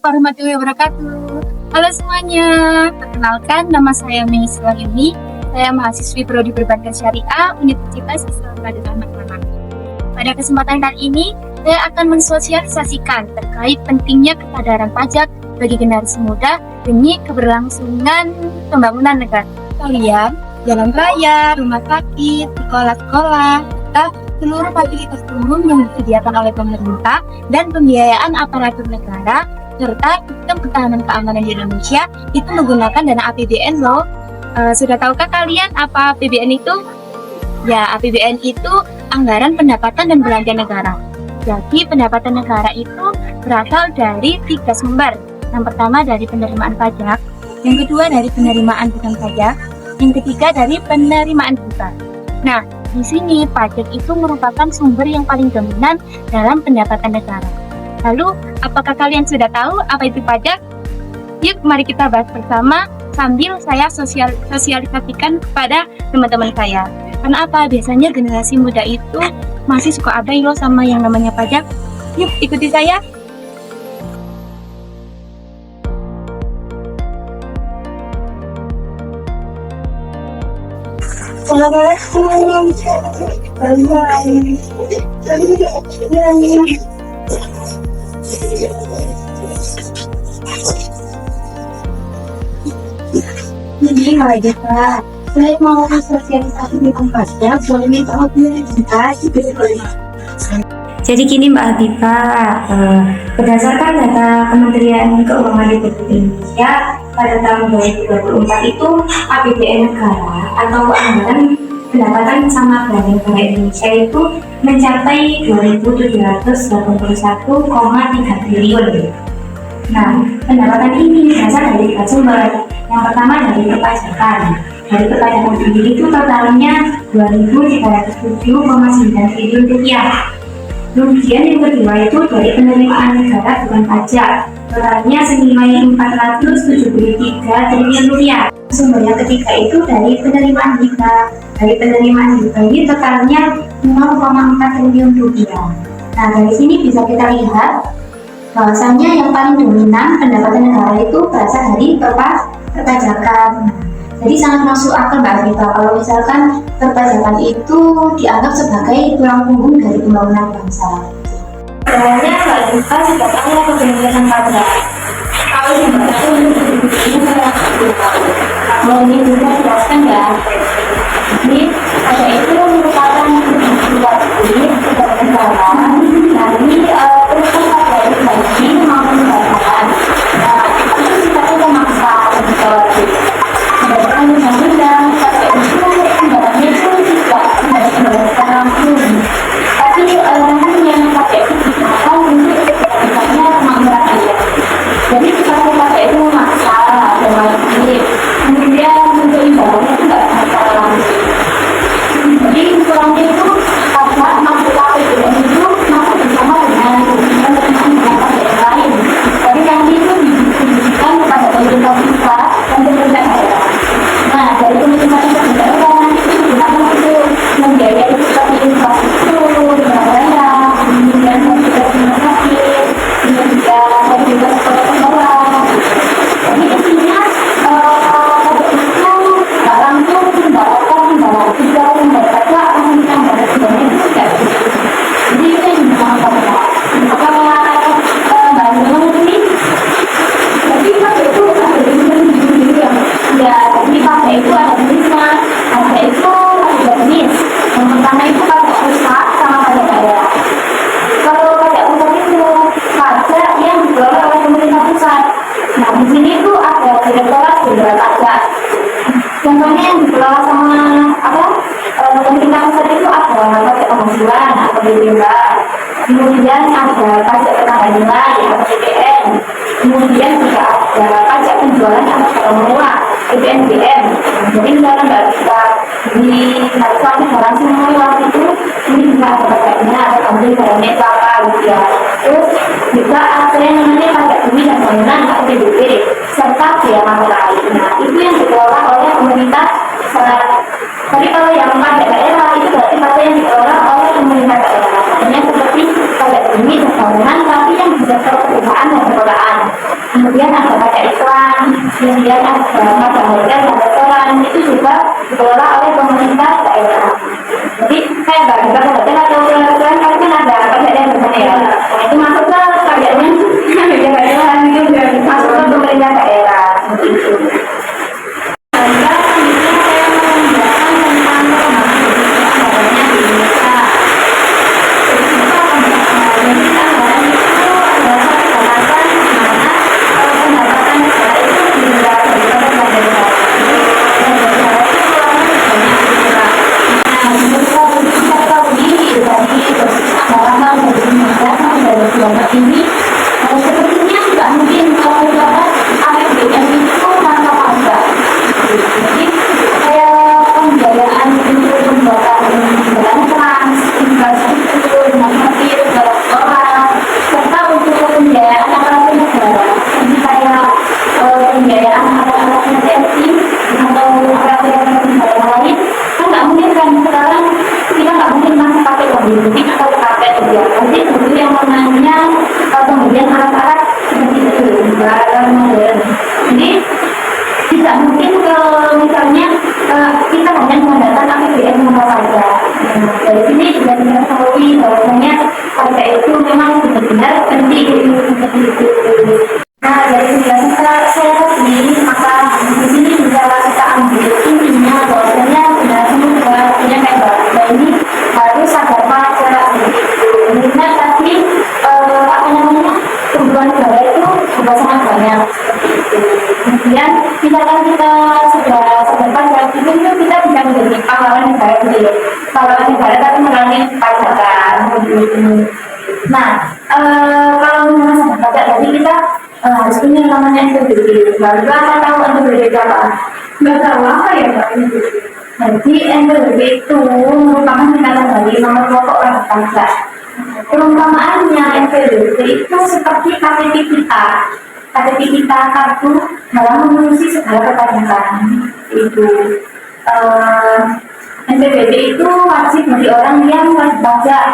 warahmatullahi wabarakatuh. Halo semuanya, perkenalkan nama saya Meiswa Yuni. Saya mahasiswi Prodi Perbankan Syariah Universitas Islam Raden Ahmad Malang. Pada kesempatan kali ini, saya akan mensosialisasikan terkait pentingnya kesadaran pajak bagi generasi muda demi keberlangsungan pembangunan negara. Kalian, jalan raya, rumah sakit, sekolah-sekolah, serta seluruh fasilitas umum yang disediakan oleh pemerintah dan pembiayaan aparatur negara serta sistem pertahanan keamanan di Indonesia itu menggunakan dana APBN loh. Sudah tahukah kalian apa APBN itu? Ya, APBN itu anggaran pendapatan dan belanja negara. Jadi pendapatan negara itu berasal dari 3 sumber. Yang pertama dari penerimaan pajak, yang kedua dari penerimaan bukan pajak, yang ketiga dari penerimaan bukan. Nah, di sini pajak itu merupakan sumber yang paling dominan dalam pendapatan negara. Lalu, apakah kalian sudah tahu apa itu pajak? Yuk, mari kita bahas bersama sambil saya sosialisasikan kepada teman-teman saya. Karena apa? Biasanya generasi muda itu masih suka abai loh sama yang namanya pajak. Yuk, ikuti saya. Ini lagi Pak, saya mau sosialisasi tentang pajak, boleh minta waktunya kita Jadi gini Mbak Habibah, berdasarkan data Kementerian Keuangan Republik Indonesia pada tahun 2024 itu APBN negara atau anggaran pendapatan sama belanja negara Indonesia itu mencapai 2.781,3 triliun. Nah, pendapatan ini berasal dari 3 sumber. Yang pertama dari perpajakan. Dari perpajakan sendiri itu totalnya 2.307,9 triliun rupiah. Kemudian yang kedua itu dari penerimaan negara bukan pajak, totalnya senilai 473 triliun rupiah. Sumber yang ketiga itu dari penerimaan hibah. Dari penerimaan hibah ini totalnya 0,4 triliun rupiah. Nah, dari sini bisa kita lihat bahwasanya yang paling dominan pendapatan negara itu berasal dari perpajakan. Jadi sangat masuk akal Mbak Rita kalau misalkan perpajakan itu dianggap sebagai tulang punggung dari pembangunan bangsa. Sebenarnya Mbak Rita sudah tahu apa penjelasan pajak. Kalau sebenarnya ini saya mau ini juga jelaskan ya. Jadi pajak itu merupakan sebuah unit dari negara. Nah ini urusan pajak itu bagi maupun pendapatan. Nah itu sifatnya memaksa begitu. Berdasarkan undang-undang, pajak itu anggarannya itu tidak dibebaskan langsung. Tapi nantinya pajak itu digunakan untuk misalnya penganggaran aja. Jadi sifatnya pajak itu memaksa dan wajib. Kemudian untuk ibaratnya itu tidak masalah langsung. Jadi ukurannya itu pajak masuk APBN itu masuk bersama dengan penerimaan pajak yang lain. Jadi nanti itu diberikan kepada pemerintah pusat dan pemerintah daerah. Nah, dari penerimaan pajak daerah nanti itu digunakan untuk membiayai seperti infrastruktur, daerah, kemudian fasilitas rumah sakit, kemudian fasilitas sekolah. Jadi intinya pajak itu nggak langsung mendapatkan imbalan, tidak membayar pajak akan ditambah sebenarnya itu tidak begitu. Jadi itu yang dimaksud pajak. Apakah Mbak Nurul ini? Jadi pajak itu ada di sini ya. Ya, jadi pajak itu ada jenisnya. Pajak itu ada 2 jenis. Yang pertama itu pajak pusat sama pajak daerah. Kalau pajak pusat itu pajak yang dikelola oleh pemerintah pusat. Nah, di sini tuh ada Direktorat Jenderal Pajak. Contohnya yang dikelola sama pemerintah pusat itu ada pajak penghasilan atau BPK. Kemudian ada pajak penambahan nilai atau PPN. Kemudian juga ada pajak penjualan atau barang mewah PPNBM. Jadi misalnya nggak bisa di suatu barang mewah itu, ini juga ada pajaknya, ada ambil barangnya itu apa gitu ya. Terus juga ada yang namanya pajak bumi dan bangunan atau PBB serta biaya lain. Nah itu yang dikelola oleh pemerintah pusat. Tapi kalau yang pajak daerah itu berarti pajak yang dikelola oleh pemerintah daerah. Seperti pajak bumi dan bangunan tapi yang di sektor perusahaan dan pengelolaan. kemudian ada pajak iklan, kemudian ada pajak hotel dan restoran, itu juga dikelola oleh pemerintah daerah. Jadi kayak nggak di hotel atau restoran kan ada pajak yang berbeda ya. Nah itu masuk ke pajaknya daerah, itu sudah masuk ke pemerintah daerah seperti itu. Ini sepertinya tidak mungkin kalau APBN itu tanpa pajak. Jadi kayak pembiayaan untuk pembuatan kendaraan trans, infrastruktur, normatif, orang, serta untuk pembiayaan aparatur negara. Jadi kayak pembiayaan aparatur TNI atau aparatur negara lain, kan nggak mungkin kan sekarang kita nggak mungkin masih pakai uang detik atau pakai uang. Jadi itu yang namanya kemudian alat-alat seperti itu, barang modern. Jadi tidak mungkin misalnya kita hanya mengandalkan APBN tanpa pajak. Dari sini juga diketahui bahwasanya pajak itu memang benar-benar penting seperti itu. Nah dari penjelasan saya tadi, maka di sini juga kita ambil intinya bahwasanya semua punya kayak bahasa ini harus sadar pajak. Karena tadi apa namanya kebutuhan negara itu juga sangat banyak seperti itu. Kemudian misalkan kita sudah pajak itu kita bisa menjadi pahlawan negara gitu ya, pahlawan negara tapi melalui pajakan. Nah kalau misalnya pajak tadi kita harus punya namanya NPWP. Lalu apa tahu NPWP apa? Nggak tahu apa ya Pak NPWP. Jadi NPWP itu merupakan singkatan dari nomor pokok wajib pajak. Perumpamaannya NPWP itu seperti KTP kita. KTP kita kartu dalam mengurusi segala perpajakan. Itu NPWP itu wajib bagi orang yang wajib pajak.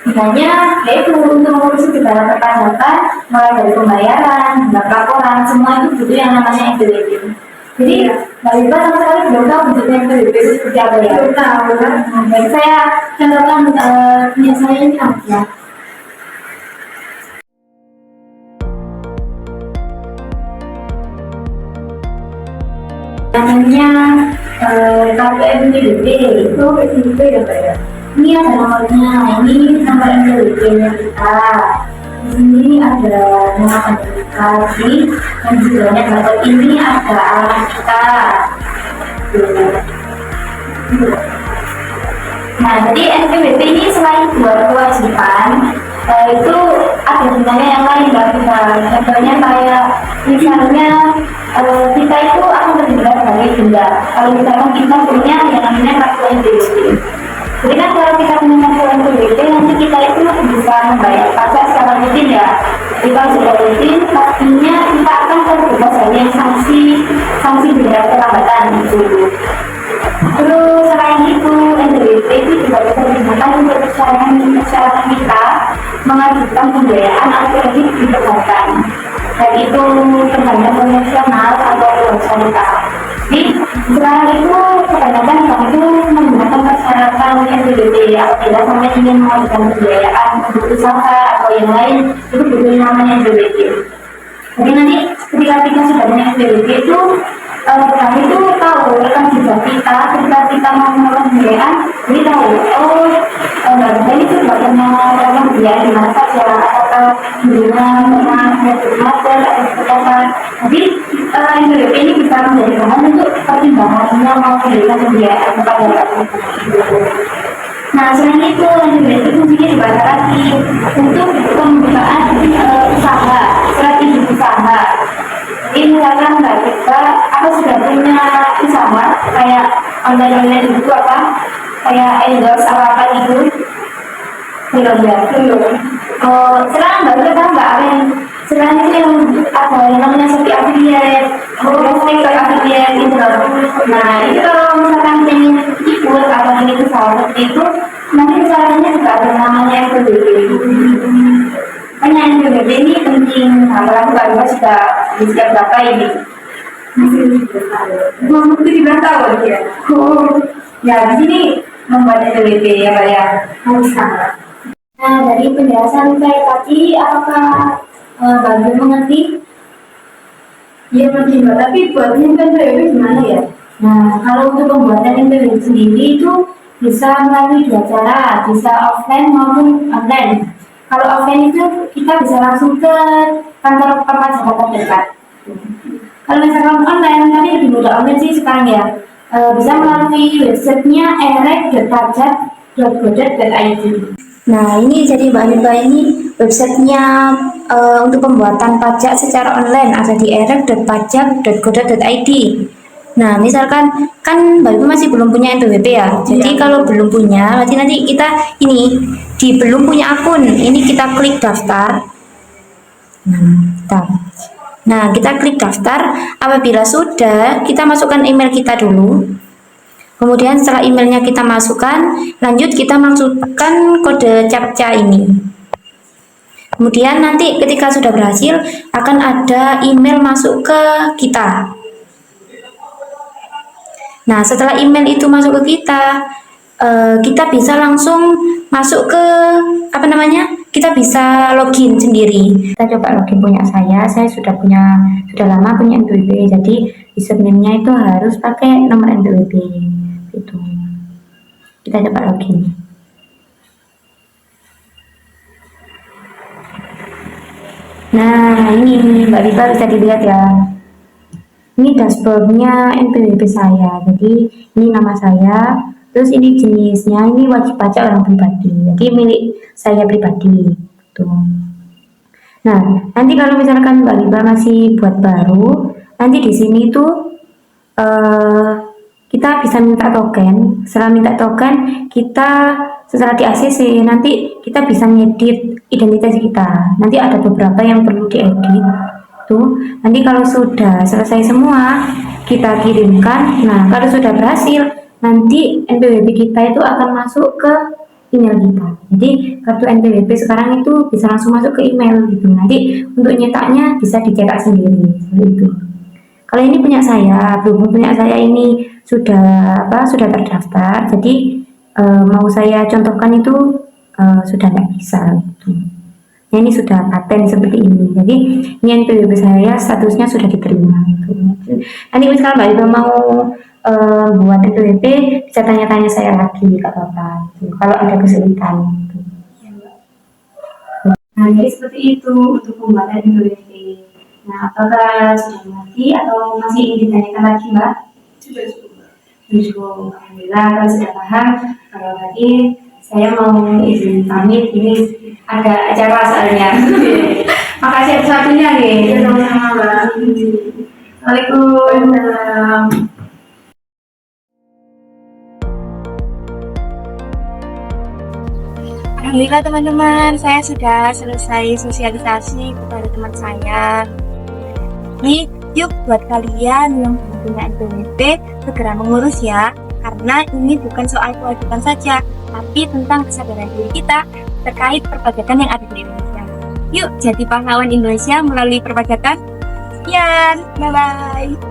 Misalnya, yaitu untuk mengurusi segala perpajakan, mulai dari pembayaran, hingga laporan, semua itu butuh yang namanya NPWP. Jadi, Mbak Iba sama sekali belum tahu bentuknya NPWP itu seperti apa ya? Belum tahu. Baik, saya contohkan punya saya ini aja. Namanya kartu NPWP itu NPWP ya Mbak ya? Ini ada nomornya, ini nomor NPWP-nya kita. Di sini ada nama identifikasi dan di sebelahnya kartu ini ada alamat kita. Nah, jadi NPWP ini selain dua kewajiban, itu ada gunanya yang lain Mbak kita. Contohnya kayak misalnya kita itu akan terhindar dari denda. Kalau misalkan kita punya yang namanya kartu NPWP. Jadi kan kalau kita punya kartu NPWP, nanti kita itu bisa membayar pajak secara rutin ya. Jadi kalau sudah rutin, pastinya kita akan terbebas dari sanksi denda kelambatan itu. Terus selain itu, NPWP itu juga bisa digunakan untuk persyaratan kita mengajukan pembiayaan atau kredit di perbankan, baik itu perbankan konvensional atau syariah. Jadi selain itu kebanyakan bank itu menggunakan persyaratan NPWP. Apabila sampai ingin mengajukan pembiayaan untuk usaha atau yang lain, itu butuh namanya NPWP. Jadi nanti ketika kita sudah punya NPWP itu bank itu tahu rekam jejak kita ketika kita mau melakukan pembiayaan, jadi tahu bank ini tuh bagaimana melakukan pembiayaan di mana saja, apakah hubungan dengan model atau seperti apa. Jadi NPWP ini bisa menjadi bahan untuk pertimbangannya mau memberikan pembiayaan kepada bank. Nah selain itu NPWP fungsinya dibatasi untuk pembukaan usaha, strategi usaha. Ini misalkan Mbak kita, aku sudah punya usaha kayak online itu apa, kayak endorse apa itu, belum. Sekarang Mbak kita Mbak Aren, sekarang itu yang ada yang namanya seperti affiliate, stiker affiliate gitu. Nah itu kalau misalkan ingin ikut atau ingin usaha seperti itu, nanti usahanya juga ada namanya FBB. Hanya NPWP ini penting. Nah, kalau Mbak sudah usia berapa ini? Masih 17 tahun ya. Oh, ya di sini membuat NPWP ya Mbak ya. Harus sama. Nah, dari penjelasan saya tadi, apakah Mbak Gil mengerti? Iya mengerti Mbak, tapi buatnya NPWP gimana ya? Nah, kalau untuk pembuatan NPWP sendiri itu bisa melalui dua cara, bisa offline maupun online. Kalau offline itu kita bisa langsung ke kantor perpajakan terdekat. Kalau misalkan online, tapi lebih mudah online sih sekarang ya. Bisa melalui websitenya erek.pajak.go.id. Nah, ini jadi Mbak Hanifah ini websitenya untuk pembuatan pajak secara online ada di erek.pajak.go.id. Nah, misalkan kan Mbak Ibu masih belum punya NPWP ya. Jadi kalau belum punya, nanti kita ini di belum punya akun, ini kita klik daftar. Nah, kita klik daftar. Apabila sudah, kita masukkan email kita dulu. Kemudian setelah emailnya kita masukkan, lanjut kita masukkan kode captcha ini. Kemudian nanti ketika sudah berhasil, akan ada email masuk ke kita. Nah, setelah email itu masuk ke kita bisa langsung masuk ke kita bisa login sendiri. Kita coba login punya saya sudah lama punya NPWP, jadi username-nya itu harus pakai nomor NPWP itu. Kita coba login. Nah, ini Mbak Rifa bisa dilihat ya. Ini dashboardnya NPWP saya. Jadi ini nama saya, terus ini jenisnya, ini wajib pajak orang pribadi. Jadi milik saya pribadi. Tuh. Nah, nanti kalau misalkan Mbak Rifa masih buat baru, nanti di sini tuh kita bisa minta token. Setelah minta token, setelah di ACC nanti kita bisa ngedit identitas kita. Nanti ada beberapa yang perlu diedit. Tuh, nanti kalau sudah selesai semua, kita kirimkan. Nah, kalau sudah berhasil, nanti NPWP kita itu akan masuk ke email kita. Jadi kartu NPWP sekarang itu bisa langsung masuk ke email gitu. Nanti untuk nyetaknya bisa dicetak sendiri seperti itu. Kalau ini punya saya, belum punya saya ini sudah terdaftar. Jadi mau saya contohkan itu sudah tidak bisa. Gitu. Nah, ini sudah paten seperti ini. Jadi ini NPWP saya statusnya sudah diterima. Gitu. Nanti misalkan Mbak Ibu mau buat NPWP bisa tanya-tanya saya lagi Kak Bapak. Gitu. Kalau ada kesulitan. Gitu. Nah, jadi seperti itu untuk pembuatan NPWP. Nah, apakah sudah mengerti atau masih ingin ditanyakan lagi Mbak? Sudah. Alhamdulillah kalau sudah paham. Kalau tadi saya mau izin pamit, ini ada acara soalnya. Makasih atas waktunya nih. Sama-sama Mbak. Waalaikumsalam. Alhamdulillah teman-teman, saya sudah selesai sosialisasi kepada teman saya. Nih, yuk buat kalian yang belum punya NPWP segera mengurus ya, karena ini bukan soal kewajiban saja, tapi tentang kesadaran diri kita terkait perpajakan yang ada di Indonesia. Yuk jadi pahlawan Indonesia melalui perpajakan. Sekian, bye-bye.